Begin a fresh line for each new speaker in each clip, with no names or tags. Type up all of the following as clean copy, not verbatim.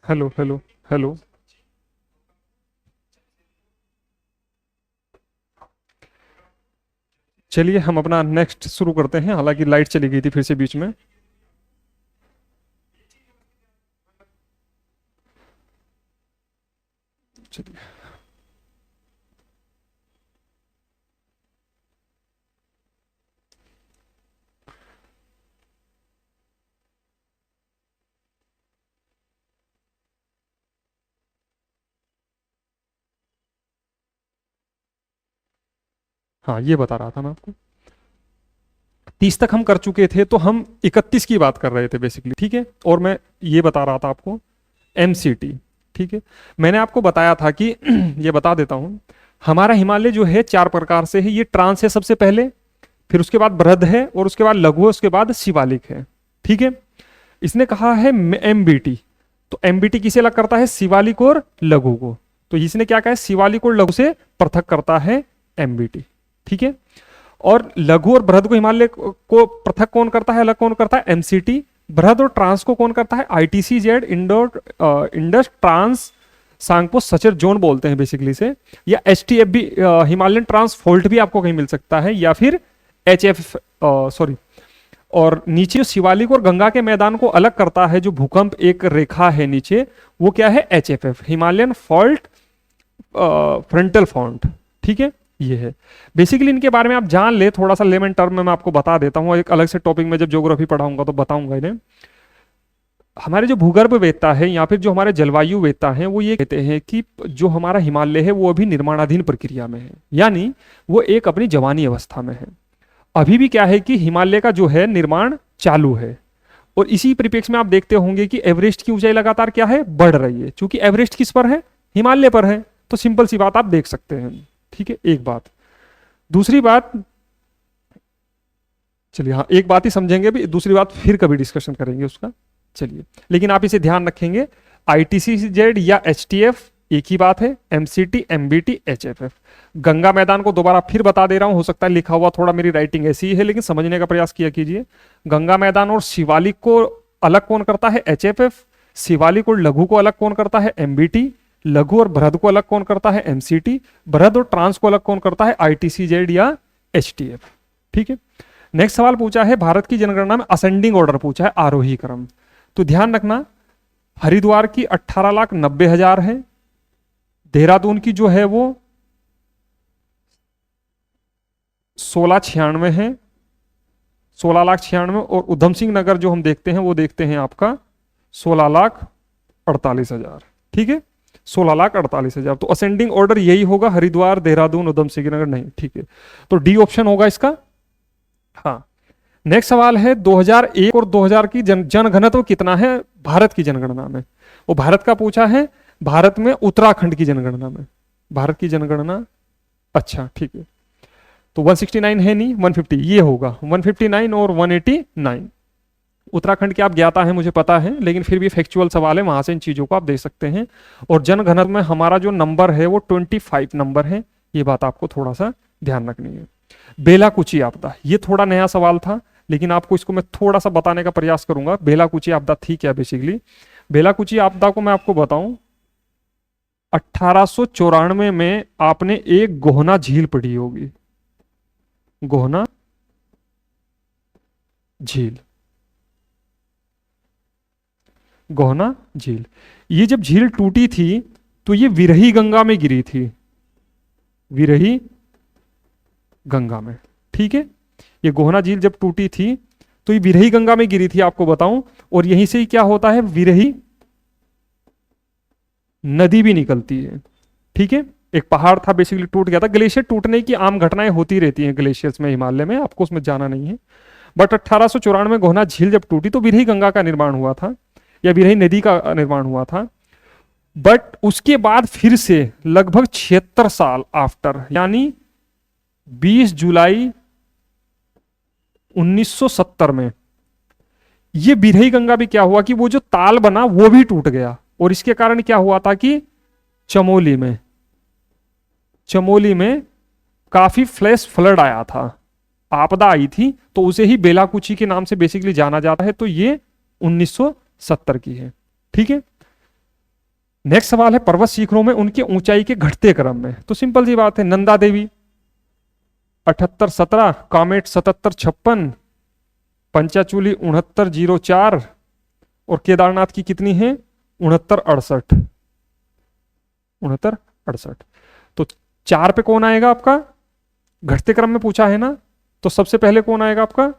Hello hello hello. चलिए हम अपना नेक्स्ट शुरू करते हैं, हालांकि लाइट चली गई थी फिर से बीच में। चलिए। हाँ, ये बता रहा था मैं आपको। 30 तक हम कर चुके थे, तो हम 31 की बात कर रहे थे बेसिकली, ठीक है। और मैं ये बता रहा था आपको एमसीटी, ठीक है। मैंने आपको बताया था कि ये बता देता हूं, हमारा हिमालय जो है चार प्रकार से है। ये ट्रांस है सबसे पहले, फिर उसके बाद बृहद है, और उसके बाद लघु है, उसके बाद शिवालिक है, ठीक है। इसने कहा है एमबीटी, तो एमबीटी किसे अलग करता है? शिवालिक और लघु को। तो इसने क्या कहा है? शिवालिक और लघु से पृथक करता है एमबीटी, ठीक है। और लघु और बृहद को, हिमालय को पृथक कौन करता है, अलग कौन करता है? एमसीटी। बृहद और ट्रांस को कौन करता है? ITS Z, Indus trans Tsangpo suture zone बोलते हैं बेसिकली से। या एच टी एफ भी, हिमालयन ट्रांस फोल्ट भी आपको कहीं मिल सकता है, या फिर एच एफ, सॉरी। और नीचे जो शिवालिक और गंगा के मैदान को अलग करता है, जो भूकंप एक रेखा है नीचे, वो क्या है? H F F, Himalayan fault frontal font, ठीक है। ये है बेसिकली। इनके बारे में आप जान ले थोड़ा सा, लेमन टर्म में मैं आपको बता देता हूँ, एक अलग से टॉपिक में जब ज्योग्राफी पढ़ाऊंगा तो बताऊंगा इन्हें। हमारे जो भूगर्भ वेत्ता है या फिर जो हमारे जलवायु वेत्ता है, वो ये कहते हैं कि जो हमारा हिमालय है वो अभी निर्माणाधीन प्रक्रिया में है, यानी वो एक अपनी जवानी अवस्था में है। अभी भी क्या है कि हिमालय का जो है निर्माण चालू है। और इसी परिप्रेक्ष्य में आप देखते होंगे कि एवरेस्ट की ऊंचाई लगातार क्या है? बढ़ रही है, क्योंकि एवरेस्ट किस पर है? हिमालय पर है। तो सिंपल सी बात आप देख सकते हैं, ठीक है। एक बात। दूसरी बात, चलिए हाँ, एक बात ही समझेंगे भी, दूसरी बात फिर कभी डिस्कशन करेंगे उसका। चलिए, लेकिन आप इसे ध्यान रखेंगे, आईटीसी जेड या एचटीएफ एक ही बात है, एमसीटी, एमबीटी, एचएफएफ। गंगा मैदान को दोबारा फिर बता दे रहा हूं, हो सकता है लिखा हुआ थोड़ा मेरी राइटिंग ऐसी ही है, लेकिन समझने का प्रयास किया कीजिए। गंगा मैदान और शिवालिक को अलग कौन करता है? एचएफएफ। शिवालिक और लघु को अलग कौन करता है? एमबीटी। लघु और बृहद को अलग कौन करता है? एमसीटी। बृहद और ट्रांस को अलग कौन करता है? आईटीसी जेड या एचटीएफ, ठीक है। नेक्स्ट सवाल पूछा है, भारत की जनगणना में असेंडिंग ऑर्डर पूछा है, आरोही क्रम। तो ध्यान रखना, हरिद्वार की 18,90,000 है, देहरादून की जो है वो 1696 है, 16,96,000। और उधम सिंह नगर जो हम देखते हैं वो देखते हैं आपका 16,48,000, ठीक है। 16,48,000। तो असेंडिंग ऑर्डर यही होगा, हरिद्वार, देहरादून, उधम सिंह नगर नहीं, ठीक है। तो डी ऑप्शन होगा इसका। हाँ। नेक्स्ट सवाल है, 2001 और 2000 की जनघनत्व कितना है भारत की जनगणना में? वो भारत का पूछा है, भारत में उत्तराखंड की जनगणना में। भारत की जनगणना, अच्छा ठीक है। तो 169 है नहीं, 150 ये होगा, 159 और 189। उत्तराखंड के आप ज्ञाता है मुझे पता है, लेकिन फिर भी फैक्चुअल सवाल है, वहां से इन चीजों को आप देख सकते हैं। और जनघनत्व में हमारा जो नंबर है वो 25 नंबर है, ये बात आपको थोड़ा सा ध्यान रखनी है। बेलाकुची आपदा, ये थोड़ा नया सवाल था, लेकिन आपको इसको मैं थोड़ा सा बताने का प्रयास करूंगा। बेलाकुची आपदा थी क्या बेसिकली? बेलाकुची आपदा को मैं आपको बताऊं, 1894 में आपने एक गोहना झील पढ़ी होगी, गोहना झील, गोहना झील। ये जब झील टूटी थी तो ये विरही गंगा में गिरी थी, विरही गंगा में, ठीक है। ये गोहना झील जब टूटी थी तो ये विरही गंगा में गिरी थी, आपको बताऊं। और यहीं से ही क्या होता है? विरही नदी भी निकलती है, ठीक है। एक पहाड़ था बेसिकली, टूट गया था। ग्लेशियर टूटने की आम घटनाएं होती रहती हैं ग्लेशियर्स में, हिमालय में, आपको उसमें जाना नहीं है। बट 1894 में गोहना झील जब टूटी तो विरही गंगा का निर्माण हुआ था, या विरही नदी का निर्माण हुआ था। बट उसके बाद फिर से लगभग 76 साल आफ्टर, यानी 20 जुलाई 1970 में ये बिरही गंगा भी क्या हुआ कि वो जो ताल बना वो भी टूट गया। और इसके कारण क्या हुआ था कि चमोली में, चमोली में काफी फ्लैश फ्लड आया था, आपदा आई थी। तो उसे ही बेलाकुची के नाम से बेसिकली जाना जाता है। तो ये 1970 की है, ठीक है। नेक्स्ट सवाल है पर्वत शिखरों में उनकी ऊंचाई के घटते क्रम में। तो सिंपल सी बात है, नंदा देवी 78-17, कामेट 77-56, पंचाचूली 69-04 और केदारनाथ की कितनी है 69-68। 69-68। तो 4 पे कौन आएगा आपका, घटते क्रम में पूछा है ना, तो सबसे पहले कौन आएगा आपका,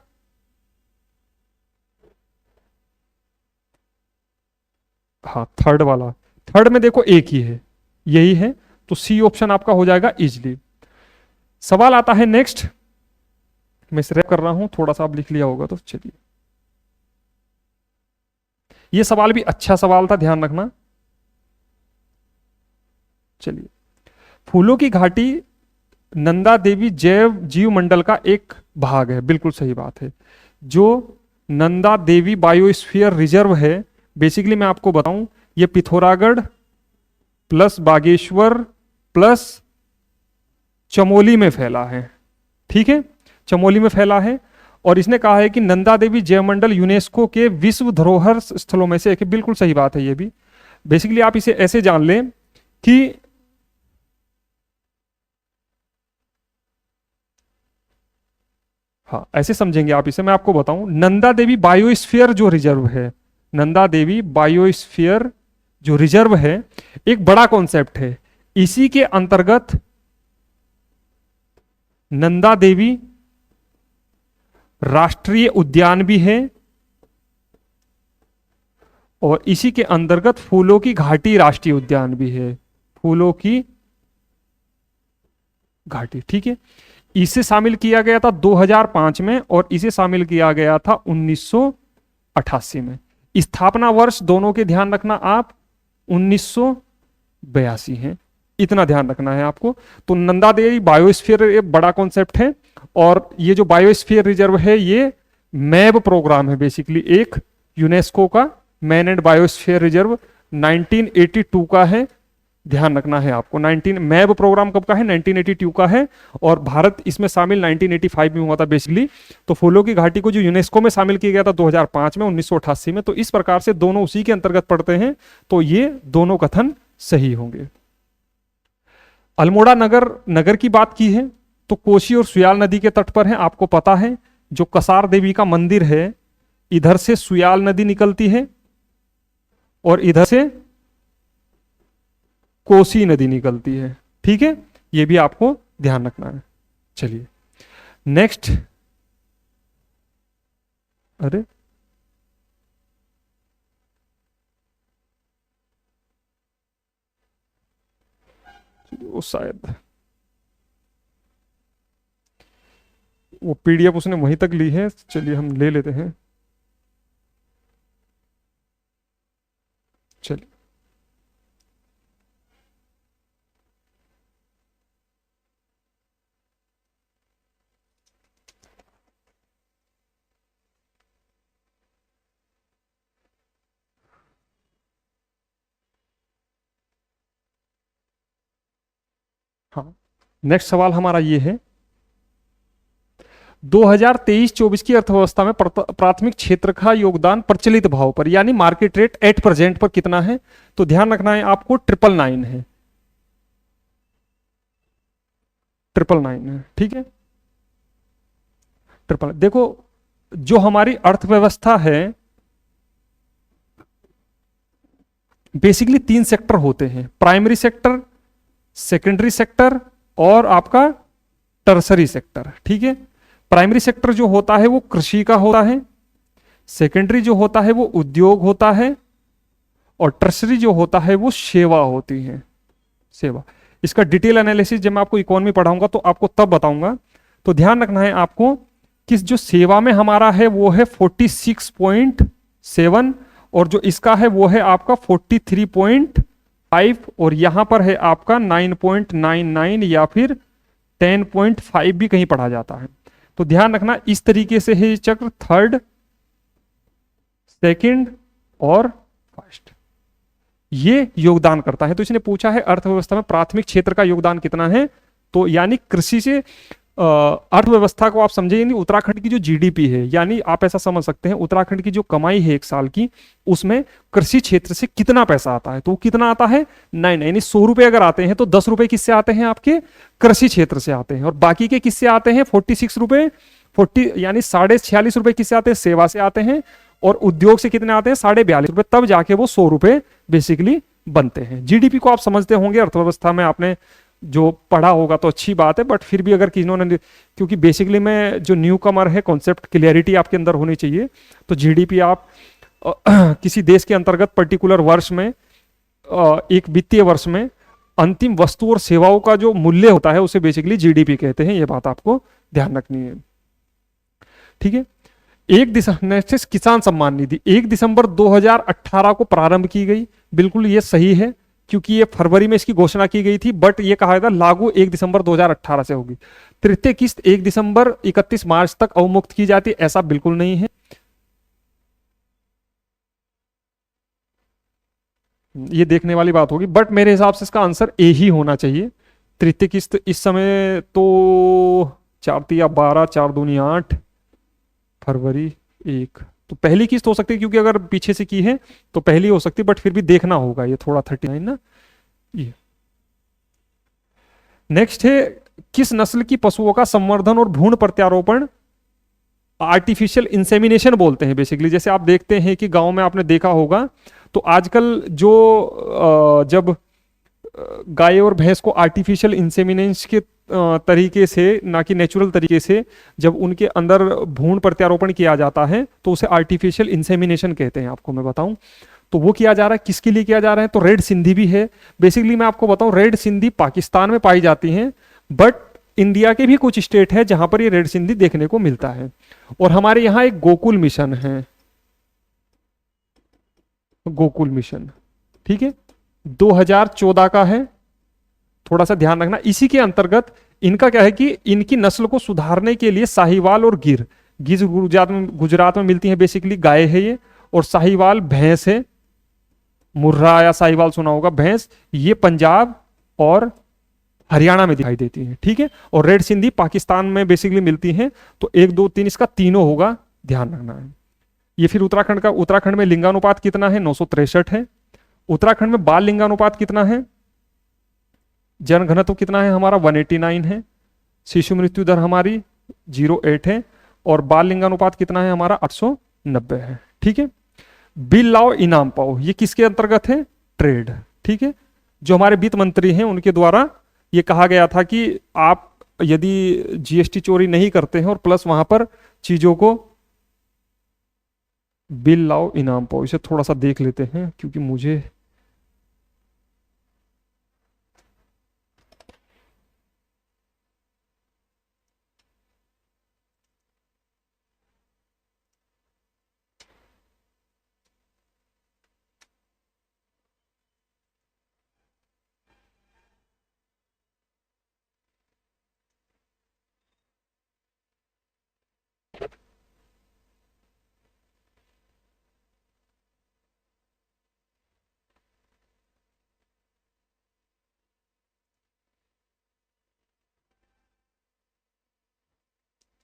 हाँ थर्ड वाला। थर्ड में देखो एक ही है, यही है, तो सी ऑप्शन आपका हो जाएगा इजली। सवाल आता है नेक्स्ट, मैं रैप कर रहा हूं, थोड़ा सा आप लिख लिया होगा तो चलिए। ये सवाल भी अच्छा सवाल था, ध्यान रखना। चलिए, फूलों की घाटी नंदा देवी जैव जीव मंडल का एक भाग है, बिल्कुल सही बात है। जो नंदा देवी बायोस्फीयर रिजर्व है, बेसिकली मैं आपको बताऊं, ये पिथौरागढ़ प्लस बागेश्वर प्लस चमोली में फैला है, ठीक है, चमोली में फैला है। और इसने कहा है कि नंदा देवी जैव मंडल यूनेस्को के विश्व धरोहर स्थलों में से एक है, बिल्कुल सही बात है ये भी। बेसिकली आप इसे ऐसे जान लें कि हाँ ऐसे समझेंगे आप इसे, मैं आपको बताऊं, नंदा देवी बायोस्फीयर जो रिजर्व है, नंदा देवी बायोस्फीयर जो रिजर्व है, एक बड़ा कॉन्सेप्ट है। इसी के अंतर्गत नंदा देवी राष्ट्रीय उद्यान भी है और इसी के अंतर्गत फूलों की घाटी राष्ट्रीय उद्यान भी है, फूलों की घाटी, ठीक है। इसे शामिल किया गया था 2005 में और इसे शामिल किया गया था 1988 में। स्थापना वर्ष दोनों के ध्यान रखना आप 1982 है, इतना ध्यान रखना है आपको। तो नंदा देवी बायोस्फीयर एक बड़ा कॉन्सेप्ट है और ये जो बायोस्फीयर रिजर्व है ये मैब प्रोग्राम है, बेसिकली एक यूनेस्को का मैन एंड बायोस्फीयर रिजर्व 1982 का है, ध्यान रखना है आपको। 19 मैब प्रोग्राम कब का है, 1982 का है और भारत इसमें शामिल 1985 में हुआ था बेसिकली। तो फूलों की घाटी को जो यूनेस्को में शामिल किया गया था 2005 में, 1988 में, तो इस प्रकार से दोनों उसी के अंतर्गत पड़ते हैं, तो ये दोनों कथन सही होंगे। अल्मोड़ा नगर की बात की है तो कोसी और सुयाल नदी के तट पर है, आपको पता है। जो कसार देवी का मंदिर है, इधर से सुयाल नदी निकलती है और इधर से कोसी नदी निकलती है, ठीक है, ये भी आपको ध्यान रखना है। चलिए नेक्स्ट, अरे वो शायद वो पीडीएफ उसने वहीं तक ली है, चलिए हम ले लेते हैं। चलिए हाँ, नेक्स्ट सवाल हमारा ये है, 2023-24 की अर्थव्यवस्था में प्राथमिक क्षेत्र का योगदान प्रचलित भाव पर यानी मार्केट रेट एट प्रेजेंट पर कितना है। तो ध्यान रखना है आपको, 999 है, 999 है, ठीक है। ट्रिपल देखो, जो हमारी अर्थव्यवस्था है बेसिकली 3 सेक्टर होते हैं, प्राइमरी सेक्टर, सेकेंडरी सेक्टर और आपका टर्सरी सेक्टर, ठीक है। प्राइमरी सेक्टर जो होता है वो कृषि का होता है, सेकेंडरी जो होता है वो उद्योग होता है और टर्सरी जो होता है वो सेवा होती है, सेवा। इसका डिटेल एनालिसिस जब मैं आपको इकोनॉमी पढ़ाऊंगा तो आपको तब बताऊंगा। तो ध्यान रखना है आपको कि जो सेवा में हमारा है वो है 46.7 और जो इसका है वो है आपका 43.5 और यहां पर है आपका 9.99 या फिर 10.5 भी कहीं पढ़ा जाता है। तो ध्यान रखना, इस तरीके से है चक्र, थर्ड, सेकंड और फर्स्ट, ये योगदान करता है। तो इसने पूछा है अर्थव्यवस्था में प्राथमिक क्षेत्र का योगदान कितना है, तो यानी कृषि से अर्थव्यवस्था को आप समझे नहीं, उत्तराखंड की जो जीडीपी है, यानी आप ऐसा समझ सकते हैं उत्तराखंड की जो कमाई है एक साल की, उसमें कृषि क्षेत्र से कितना पैसा आता है, तो वो कितना आता है, 9, यानी 100 रुपए अगर आते हैं तो 10 रुपए किससे आते हैं, आपके कृषि क्षेत्र से आते हैं, और बाकी के किससे आते हैं, 46 रुपए, 40 यानी 46.5 रुपए किससे आते हैं, सेवा से आते हैं, और उद्योग से कितने आते हैं, 42.5 रुपए, तब जाके वो 100 रुपए बेसिकली बनते हैं। जीडीपी को आप समझते होंगे, अर्थव्यवस्था में आपने जो पढ़ा होगा तो अच्छी बात है, बट फिर भी अगर किन्होंने, क्योंकि बेसिकली में जो न्यू कमर है, कॉन्सेप्ट क्लियरिटी आपके अंदर होनी चाहिए। तो जीडीपी आप किसी देश के अंतर्गत पर्टिकुलर वर्ष में, एक वित्तीय वर्ष में अंतिम वस्तु और सेवाओं का जो मूल्य होता है उसे बेसिकली जीडीपी कहते हैं, ये बात आपको ध्यान रखनी है, ठीक है। नेक्स्ट किसान सम्मान निधि 1 दिसंबर 2018 को प्रारंभ की गई, बिल्कुल ये सही है, क्योंकि ये फरवरी में इसकी घोषणा की गई थी, बट ये कहा था लागू 1 दिसंबर 2018 से होगी। तृतीय किस्त 1 दिसंबर 31 मार्च तक अवमुक्त की जाती, ऐसा बिल्कुल नहीं है, ये देखने वाली बात होगी, बट मेरे हिसाब से इसका आंसर ए ही होना चाहिए। तृतीय किस्त इस समय तो 4×3=12, 4×2=8, फरवरी 1, तो पहली किस्त हो सकती है, क्योंकि अगर पीछे से की है तो पहली हो सकती है, बट फिर भी देखना होगा, ये थोड़ा 39 ना। ये नेक्स्ट है, किस नस्ल की पशुओं का संवर्धन और भ्रूण प्रत्यारोपण आर्टिफिशियल इंसेमिनेशन बोलते हैं बेसिकली। जैसे आप देखते हैं कि गांव में आपने देखा होगा, तो आजकल जो जब गाय और भैंस को आर्टिफिशियल इंसेमिनेशन के तरीके से, ना कि नेचुरल तरीके से, जब उनके अंदर भ्रूण प्रत्यारोपण किया जाता है तो उसे आर्टिफिशियल इंसेमिनेशन कहते हैं, आपको मैं बताऊं। तो वो किया जा रहा है, किसके लिए किया जा रहा है, तो रेड सिंधी भी है बेसिकली। मैं आपको बताऊं, रेड सिंधी पाकिस्तान में पाई जाती हैं, बट इंडिया के भी कुछ स्टेट है जहां पर ये रेड सिंधी देखने को मिलता है। और हमारे यहाँ एक गोकुल मिशन है, गोकुल मिशन, ठीक है, 2014 का है, थोड़ा सा ध्यान रखना। इसी के अंतर्गत इनका क्या है कि इनकी नस्ल को सुधारने के लिए साहिवाल और गिर, गुजरात में मिलती है बेसिकली, गाय है ये, और साहिवाल भैंस है, मुर्रा या साहिवाल सुना होगा, भैंस, ये पंजाब और हरियाणा में दिखाई देती है, ठीक है। और रेड सिंधी पाकिस्तान में बेसिकली मिलती हैं। तो 1, 2, 3 इसका तीनों होगा, ध्यान रखना है। ये फिर उत्तराखंड का, उत्तराखंड में लिंगानुपात कितना है, 963 है। उत्तराखंड में बाल लिंगानुपात कितना है, जनघनत्व कितना है हमारा, 189 है। शिशु मृत्यु दर हमारी 0.8 है, और बाल लिंगानुपात कितना है हमारा, 890 है, ठीक है। बिल लाओ इनाम पाओ, ये किसके अंतर्गत है, ट्रेड, ठीक है। जो हमारे वित्त मंत्री हैं उनके द्वारा ये कहा गया था कि आप यदि जीएसटी चोरी नहीं करते हैं और प्लस वहां पर चीजों को, बिल लाओ इनाम पाओ, इसे थोड़ा सा देख लेते हैं क्योंकि मुझे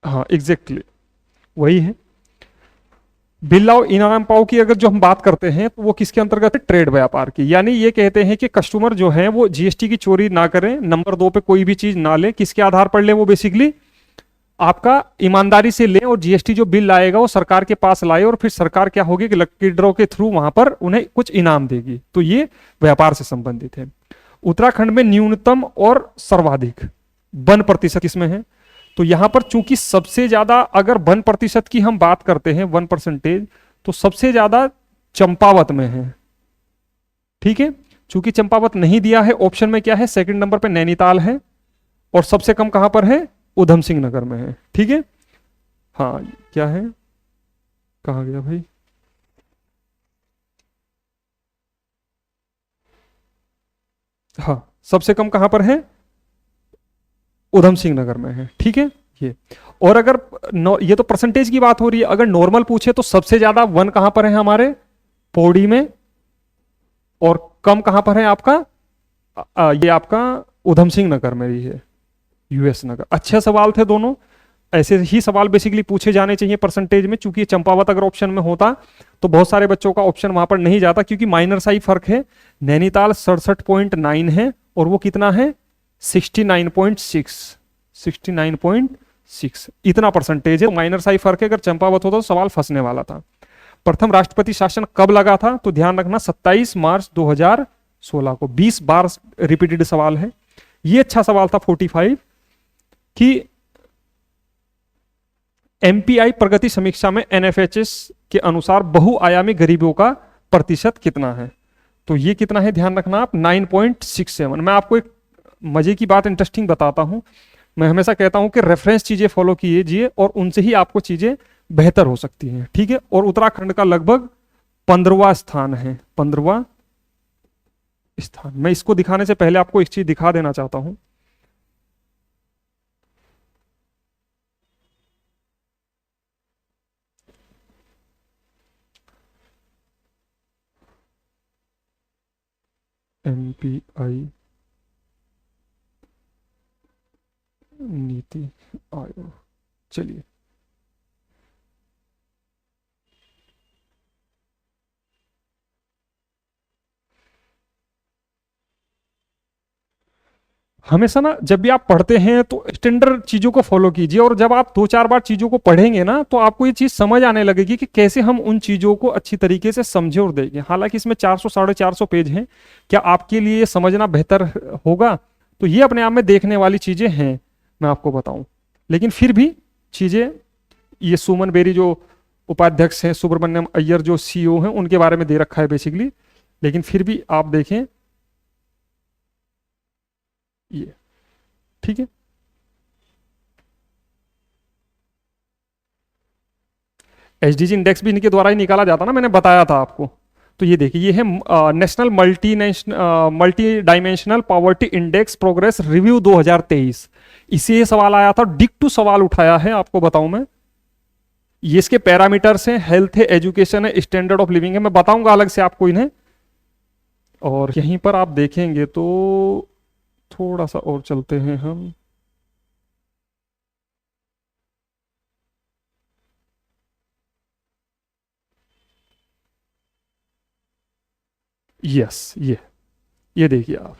हाँ एग्जैक्टली वही है। बिल लाओ इनाम पाओ की अगर जो हम बात करते हैं तो वो किसके अंतर्गत है, ट्रेड व्यापार की। यानी ये कहते हैं कि कस्टमर जो है वो जीएसटी की चोरी ना करें, नंबर 2 पे कोई भी चीज ना ले, किसके आधार पर ले, वो बेसिकली आपका ईमानदारी से ले, और जीएसटी जो बिल लाएगा वो सरकार के पास लाए, और फिर सरकार क्या होगी कि लकी ड्रॉ के थ्रू वहां पर उन्हें कुछ इनाम देगी। तो ये व्यापार से संबंधित है। उत्तराखंड में न्यूनतम और सर्वाधिक वन प्रतिशत किसमें है, तो यहां पर चूंकि सबसे ज्यादा, अगर 1% की हम बात करते हैं, 1%, तो सबसे ज्यादा चंपावत में है, ठीक है। चूंकि चंपावत नहीं दिया है ऑप्शन में, क्या है, सेकंड नंबर पे नैनीताल है, और सबसे कम कहां पर है, उधम सिंह नगर में है, ठीक है। हाँ क्या है, कहां गया भाई, हाँ सबसे कम कहां पर है, उधम सिंह नगर में है, ठीक है ये। और अगर ये तो परसेंटेज की बात हो रही है, अगर नॉर्मल पूछे तो सबसे ज्यादा वन कहां पर है हमारे, पौड़ी में, और कम कहां पर है आपका ये आपका उधम सिंह नगर में ही है, यूएस नगर। अच्छे सवाल थे दोनों, ऐसे ही सवाल बेसिकली पूछे जाने चाहिए परसेंटेज में। चूंकि चंपावत अगर ऑप्शन में होता तो बहुत सारे बच्चों का ऑप्शन वहां पर नहीं जाता, क्योंकि माइनर सा ही फर्क है। नैनीताल 67.9 है और वो कितना है 69.6, 69.6 इतना परसेंटेज है। माइनर सा ही फर्क है, अगर चंपावत होता तो सवाल फंसने वाला था। प्रथम राष्ट्रपति शासन कब लगा था, तो ध्यान रखना 27 मार्च 2016 को। 20 बार रिपीटेड सवाल है। ये अच्छा सवाल था 45 कि एमपीआई प्रगति समीक्षा में एनएफएचएस के अनुसार बहुआयामी गरीबों का प्रतिशत कितना है, तो ये कितना है ध्यान रखना आप 9.67। मैं आपको एक मजे की बात इंटरेस्टिंग बताता हूं। मैं हमेशा कहता हूं कि रेफरेंस चीजें फॉलो कीजिए और उनसे ही आपको चीजें बेहतर हो सकती हैं, ठीक है। और उत्तराखंड का लगभग 15वां स्थान है, 15वां स्थान। मैं इसको दिखाने से पहले आपको एक चीज दिखा देना चाहता हूं। एमपीआई नीति आयोग, चलिए हमेशा ना जब भी आप पढ़ते हैं तो स्टैंडर्ड चीजों को फॉलो कीजिए, और जब आप 2-4 बार चीजों को पढ़ेंगे ना तो आपको ये चीज समझ आने लगेगी कि कैसे हम उन चीजों को अच्छी तरीके से समझे और देखें। हालांकि इसमें 400-450 पेज हैं, क्या आपके लिए समझना बेहतर होगा, तो ये अपने आप में देखने वाली चीजें हैं, मैं आपको बताऊं। लेकिन फिर भी चीजें, ये सुमन बेरी जो उपाध्यक्ष हैं, सुब्रमण्यम अय्यर जो सीईओ हैं, उनके बारे में दे रखा है बेसिकली। लेकिन फिर भी आप देखें ये, ठीक है। एचडीजी इंडेक्स भी इनके द्वारा ही निकाला जाता ना, मैंने बताया था आपको। तो ये देखिए, ये है national multi dimensional poverty index progress review 2023। इसे ये सवाल आया था, डिक टू सवाल उठाया है, आपको बताऊं मैं। ये इसके पैरामीटर्स हैं, हेल्थ है, एजुकेशन है, स्टैंडर्ड ऑफ लिविंग है, मैं बताऊंगा अलग से आपको इन्हें। और यहीं पर आप देखेंगे तो थोड़ा सा और चलते हैं हम। यस, ये देखिए आप,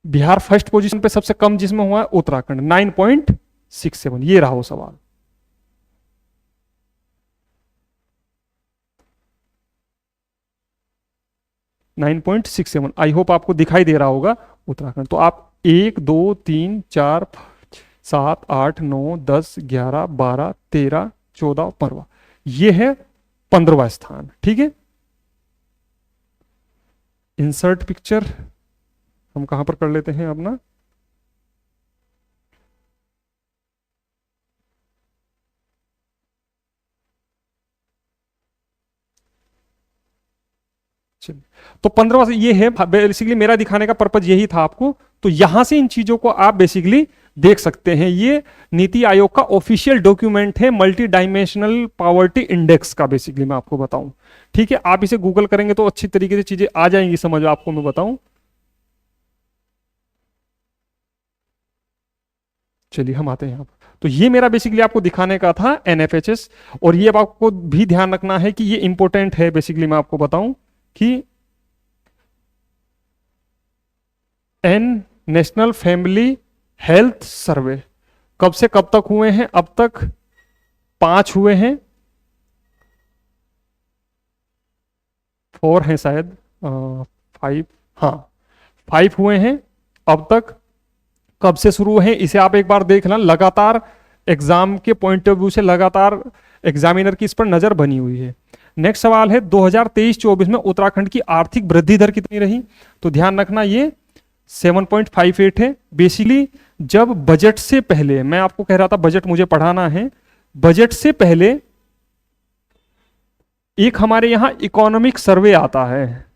बिहार फर्स्ट पोजीशन पे सबसे कम जिसमें हुआ है उत्तराखंड 9.67। ये रहा वो सवाल। Nine point six seven, I hope आपको दिखाई दे रहा होगा उत्तराखंड। तो आप 1 2 3 4 5 7 8 9 10 11 12 13 14 15, ये है 15वां स्थान, ठीक है। इंसर्ट पिक्चर हम कहां पर कर लेते हैं अपना, चलिए। तो 15वां से ये है बेसिकली, मेरा दिखाने का पर्पज यही था आपको। तो यहां से इन चीजों को आप बेसिकली देख सकते हैं। ये नीति आयोग का ऑफिशियल डॉक्यूमेंट है, मल्टी डायमेंशनल पॉवर्टी इंडेक्स का, बेसिकली मैं आपको बताऊं, ठीक है। आप इसे गूगल करेंगे तो अच्छी तरीके से चीजें आ जाएंगी समझ, आपको मैं बताऊं। चलिए हम आते हैं यहाँ पर। तो ये मेरा बेसिकली आपको दिखाने का था एनएफएचएस। और ये अब आपको भी ध्यान रखना है कि ये इंपॉर्टेंट है, बेसिकली मैं आपको बताऊं कि N National Family Health Survey कब से कब तक हुए हैं, अब तक 5 हुए हैं, 4 हैं शायद, 5, हाँ 5 हुए हैं अब तक। कब से शुरू हैं इसे आप एक बार देख लें। लगातार एग्जाम के पॉइंट ऑफ व्यू से लगातार एग्जामिनर की इस पर नजर बनी हुई है। नेक्स्ट सवाल है 2023-24 में उत्तराखंड की आर्थिक वृद्धि दर कितनी रही, तो ध्यान रखना ये 7.58 है। बेसिकली जब बजट से पहले, मैं आपको कह रहा था बजट मुझे पढ़ाना है, बजट से पहले एक हमारे यहां इकोनॉमिक सर्वे आता है,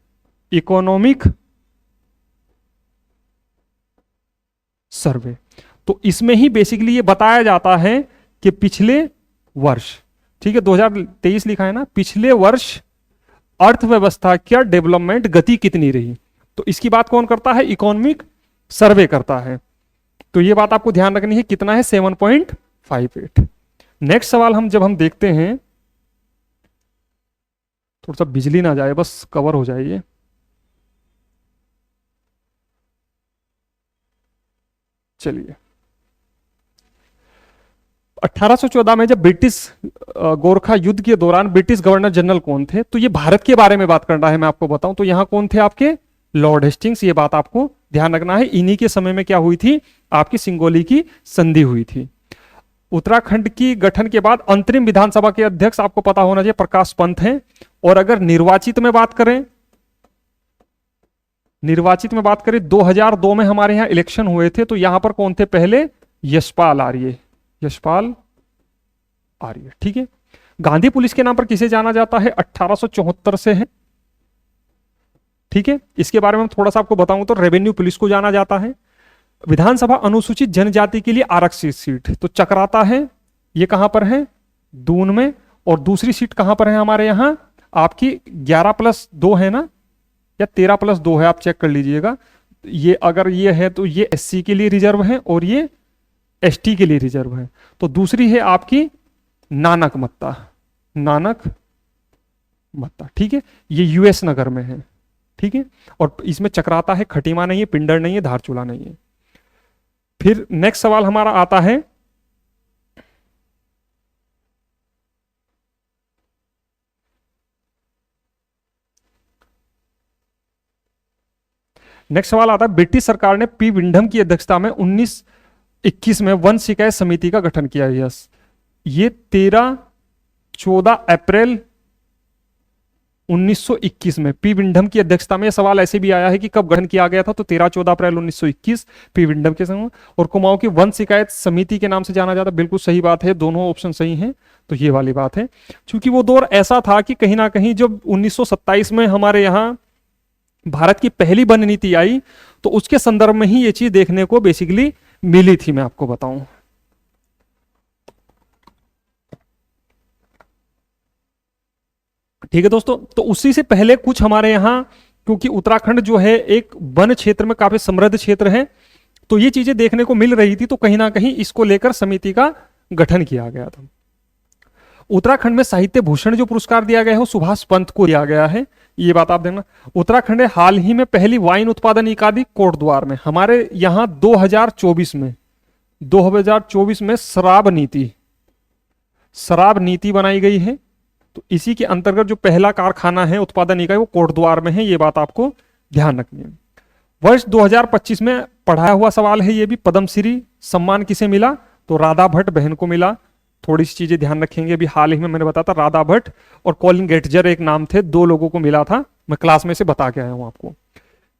इकोनॉमिक सर्वे। तो इसमें ही बेसिकली ये बताया जाता है कि पिछले वर्ष, ठीक है 2023 लिखा है ना, पिछले वर्ष अर्थव्यवस्था क्या डेवलपमेंट गति कितनी रही। तो इसकी बात कौन करता है? इकोनॉमिक सर्वे करता है। तो ये बात आपको ध्यान रखनी है, कितना है? 7.58। नेक्स्ट सवाल जब हम देखते हैं, थोड़ा सा बिजली ना जाए, बस कवर हो जाए ये। चलिए, 1814 में जब ब्रिटिश गोरखा युद्ध के दौरान ब्रिटिश गवर्नर जनरल कौन थे? तो ये भारत के बारे में बात करना है, मैं आपको बताऊं तो यहां कौन थे आपके? Lord Hastings. ये बात आपको ध्यान रखना है। इन्हीं के समय में क्या हुई थी? आपकी सिंगोली की संधि हुई थी। उत्तराखंड की गठन के बाद अंतरिम विधानसभा के अध्यक्ष आपको पता होना चाहिए, प्रकाश पंत हैं। और अगर निर्वाचित में बात करें, 2002 में हमारे यहां इलेक्शन हुए थे, तो यहां पर कौन थे पहले? यशपाल आर्य। यशपाल आर्य, ठीक है। गांधी पुलिस के नाम पर किसे जाना जाता है? 1874 से है, ठीक है। इसके बारे में थोड़ा सा आपको बताऊं तो रेवेन्यू पुलिस को जाना जाता है। विधानसभा अनुसूचित जनजाति के लिए आरक्षित सीट तो चकराता है, ये कहां पर है? दून में। और दूसरी सीट कहां पर है हमारे यहां? आपकी 11+2 है ना, या 13+2 है, आप चेक कर लीजिएगा। ये अगर ये है तो ये एससी के लिए रिजर्व है और ये एसटी के लिए रिजर्व है। तो दूसरी है आपकी नानक मत्ता। नानक मत्ता, ठीक है। ये यूएस नगर में है, ठीक है। और इसमें चक्राता है, खटीमा नहीं है, पिंडर नहीं है, धारचूला नहीं है। फिर नेक्स्ट सवाल हमारा आता है, ब्रिटिश सरकार ने पी विंडम की अध्यक्षता में 1921 में वन शिकायत समिति का गठन किया। यस, ये 14 अप्रैल 1921 में पी विंडम की अध्यक्षता में। सवाल ऐसे भी आया है कि कब गठन किया गया था, तो 13-14 अप्रैल 1921 पी विंडम के समय। और कुमाऊं की वन शिकायत समिति के नाम से जाना जाता। बिल्कुल सही बात है, दोनों ऑप्शन सही हैं। तो ये वाली बात है, क्योंकि वो दौर ऐसा था कि कहीं ना कहीं जब 1927 में हमारे यहां भारत की पहली वन नीति आई, तो उसके संदर्भ में ही ये चीज देखने को बेसिकली मिली थी, मैं आपको बताऊं। ठीक है दोस्तों, तो उसी से पहले कुछ हमारे यहां, क्योंकि उत्तराखंड जो है एक वन क्षेत्र में काफी समृद्ध क्षेत्र है, तो ये चीजें देखने को मिल रही थी, तो कहीं ना कहीं इसको लेकर समिति का गठन किया गया था। उत्तराखंड में साहित्य भूषण जो पुरस्कार दिया गया है वो सुभाष पंत को दिया गया है, ये बात आप देखना। उत्तराखंड ने हाल ही में पहली वाइन उत्पादन इकाई कोटद्वार में, हमारे यहां 2024 में शराब नीति बनाई गई है। तो इसी के अंतर्गत जो पहला कारखाना है उत्पादन इकाई वो कोटद्वार में है, ये बात आपको ध्यान रखनी है। वर्ष 2025 में पढ़ाया हुआ सवाल है ये भी, पद्मश्री सम्मान किसे मिला? तो राधा भट्ट बहन को मिला। थोड़ी सी चीजें ध्यान रखेंगे, अभी हाल ही में मैंने बताया था, राधा भट्ट और कॉलिन गेटजर एक नाम थे, 2 लोगों को मिला था, मैं क्लास में से बता के आया हूं आपको।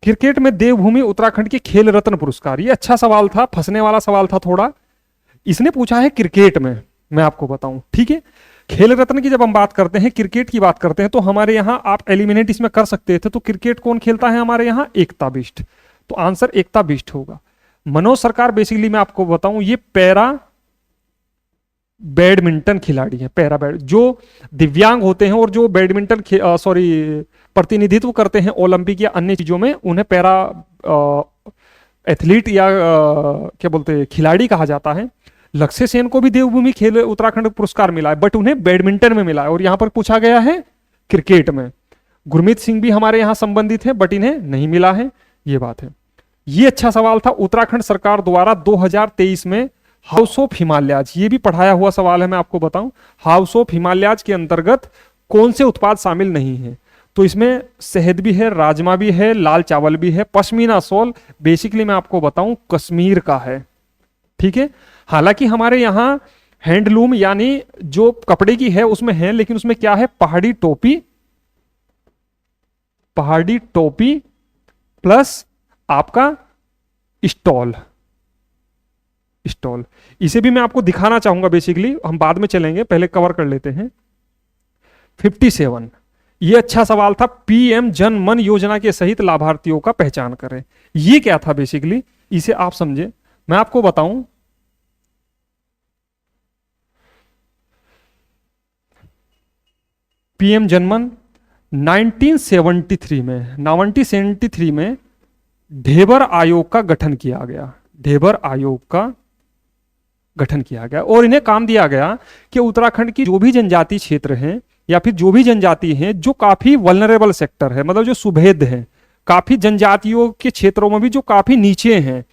क्रिकेट में देवभूमि उत्तराखंड के खेल रत्न पुरस्कार, ये अच्छा सवाल था, फंसने वाला सवाल था थोड़ा। इसने पूछा है क्रिकेट में, मैं आपको बताऊं, ठीक है। खेल रत्न की जब हम बात करते हैं, क्रिकेट की बात करते हैं, तो हमारे यहां आप एलिमिनेट इसमें कर सकते थे। तो क्रिकेट कौन खेलता है हमारे यहां? एकता बिष्ट। तो आंसर एकता बिष्ट होगा। मनोज सरकार बेसिकली मैं आपको बताऊं ये पैरा बैडमिंटन खिलाड़ी है। पैरा बैड जो दिव्यांग होते हैं और जो बैडमिंटन प्रतिनिधित्व करते हैं ओलंपिक या अन्य चीजों में, उन्हें पैरा एथलीट या क्या बोलते हैं, खिलाड़ी कहा जाता है। लक्ष्य सेन को भी देवभूमि खेल उत्तराखंड पुरस्कार मिला है, बट उन्हें बैडमिंटन में मिला है, और यहां पर पूछा गया है क्रिकेट में। गुरमीत सिंह भी हमारे यहां संबंधित है, बट इन्हें नहीं मिला है, ये बात है। ये अच्छा सवाल था। उत्तराखंड सरकार द्वारा 2023 में हाउस ऑफ हिमालयाज, ये भी पढ़ाया हुआ सवाल है, मैं आपको बताऊं। हाउस ऑफ हिमालयाज के अंतर्गत कौन से उत्पाद शामिल नहीं है? तो इसमें शहद भी है, राजमा भी है, लाल चावल भी है। पश्मीना शॉल बेसिकली मैं आपको बताऊं कश्मीर का है, ठीक है। हालांकि हमारे यहां हैंडलूम यानी जो कपड़े की है उसमें है, लेकिन उसमें क्या है? पहाड़ी टोपी प्लस आपका स्टॉल। इसे भी मैं आपको दिखाना चाहूंगा, बेसिकली हम बाद में चलेंगे, पहले कवर कर लेते हैं। 57, ये अच्छा सवाल था। पीएम जन मन योजना के सहित लाभार्थियों का पहचान करें, ये क्या था बेसिकली, इसे आप समझे। मैं आपको बताऊं, पीएम जनमन 1973 में ढेबर आयोग का गठन किया गया, ढेबर आयोग का गठन किया गया और इन्हें काम दिया गया कि उत्तराखंड की जो भी जनजाति क्षेत्र हैं या फिर जो भी जनजाति हैं जो काफी वल्नरेबल सेक्टर है, मतलब जो सुभेद है, काफी जनजातियों के क्षेत्रों में भी जो काफी नीचे हैं,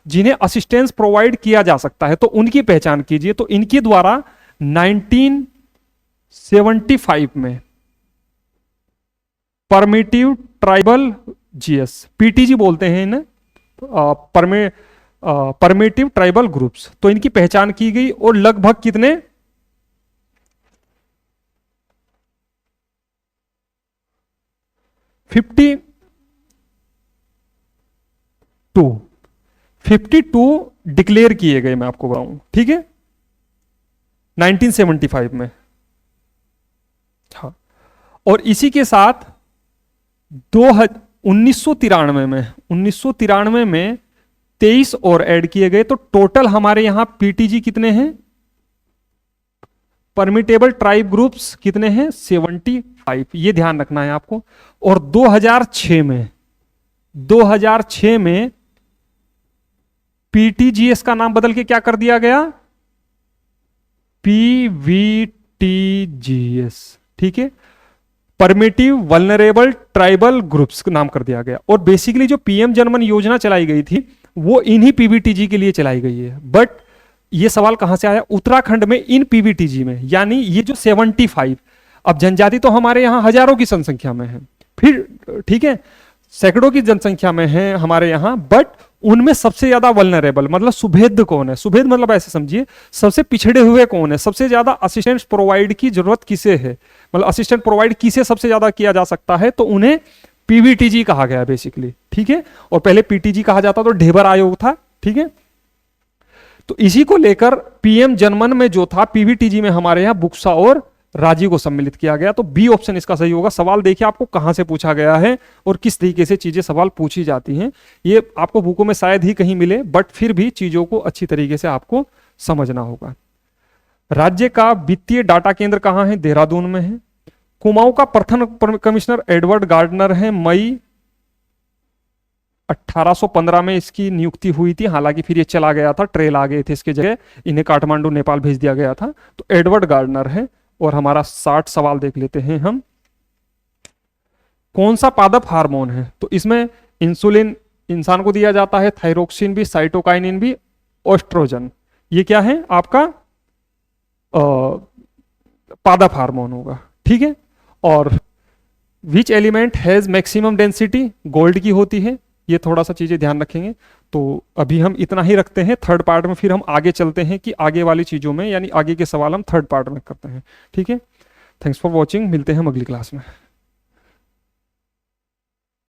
जिन्हें असिस्टेंस प्रोवाइड किया जा सकता है, तो उनकी पहचान कीजिए। तो इनके द्वारा 1975 में परमिटिव ट्राइबल जीएस, पीटीजी बोलते हैं इन्हें, परमिटिव ट्राइबल ग्रुप्स, तो इनकी पहचान की गई और लगभग कितने 52 डिक्लेयर किए गए, मैं आपको बताऊं, ठीक है, 1975 में। हाँ, और इसी के साथ 1993 में 23 और ऐड किए गए, तो टोटल हमारे यहां पीटीजी कितने हैं, परमिटेबल ट्राइब ग्रुप्स कितने हैं 75, ये ध्यान रखना है आपको। और 2006 में पीटीजीएस का नाम बदल के क्या कर दिया गया, पीवीटीजीएस, ठीक है, परमिटिव वल्नरेबल ट्राइबल ग्रुप्स नाम कर दिया गया। और बेसिकली जो पीएम जनमन योजना चलाई गई थी वो इन्हीं पीवीटीजी के लिए चलाई गई है। बट ये सवाल कहां से आया, उत्तराखंड में इन पीवीटीजी में, यानी ये जो 75, अब जनजाति तो हमारे यहां हजारों की जनसंख्या में है, फिर ठीक है सैकड़ों की जनसंख्या में है हमारे यहां, बट उनमें सबसे ज्यादा वल्नरेबल मतलब सुभेद कौन है, सुभेद मतलब ऐसे समझिए सबसे पिछड़े हुए कौन है, सबसे ज्यादा असिस्टेंस प्रोवाइड की जरूरत किसे है, मतलब असिस्टेंट प्रोवाइड किसे सबसे ज्यादा किया जा सकता है, तो उन्हें पीवीटीजी कहा गया बेसिकली, ठीक है। और पहले पीटीजी कहा जाता तो ढेबर आयोग था, ठीक है। तो इसी को लेकर पीएम जनमन में जो था पीवीटीजी में हमारे यहां बुक्सा और राजी को सम्मिलित किया गया। तो बी ऑप्शन इसका सही होगा। सवाल देखिए आपको कहां से पूछा गया है और किस तरीके से चीजें सवाल पूछी जाती हैं, ये आपको बुकों में शायद ही कहीं मिले, बट फिर भी चीजों को अच्छी तरीके से आपको समझना होगा। राज्य का वित्तीय डाटा केंद्र कहां है, देहरादून में है। कुमाऊं का प्रथम कमिश्नर एडवर्ड गार्डनर है, मई 1815 में इसकी नियुक्ति हुई थी, हालांकि फिर ये चला गया था, ट्रेल आ गए थे इसके जगह, इन्हें काठमांडू नेपाल भेज दिया गया था। तो एडवर्ड गार्डनर है। और हमारा 60 सवाल देख लेते हैं हम। कौन सा पादप हार्मोन है, तो इसमें इंसुलिन इंसान को दिया जाता है, थायरोक्सिन भी, साइटोकाइनिन भी, ओस्ट्रोजन, ये क्या है आपका पादप हार्मोन होगा, ठीक है। और which element has maximum density, gold की होती है, ये थोड़ा सा चीजें ध्यान रखेंगे। तो अभी हम इतना ही रखते हैं, थर्ड पार्ट में फिर हम आगे चलते हैं कि आगे वाली चीजों में, यानी आगे के सवाल हम थर्ड पार्ट में करते हैं, ठीक है। थैंक्स फॉर वॉचिंग, मिलते हैं हम अगली क्लास में।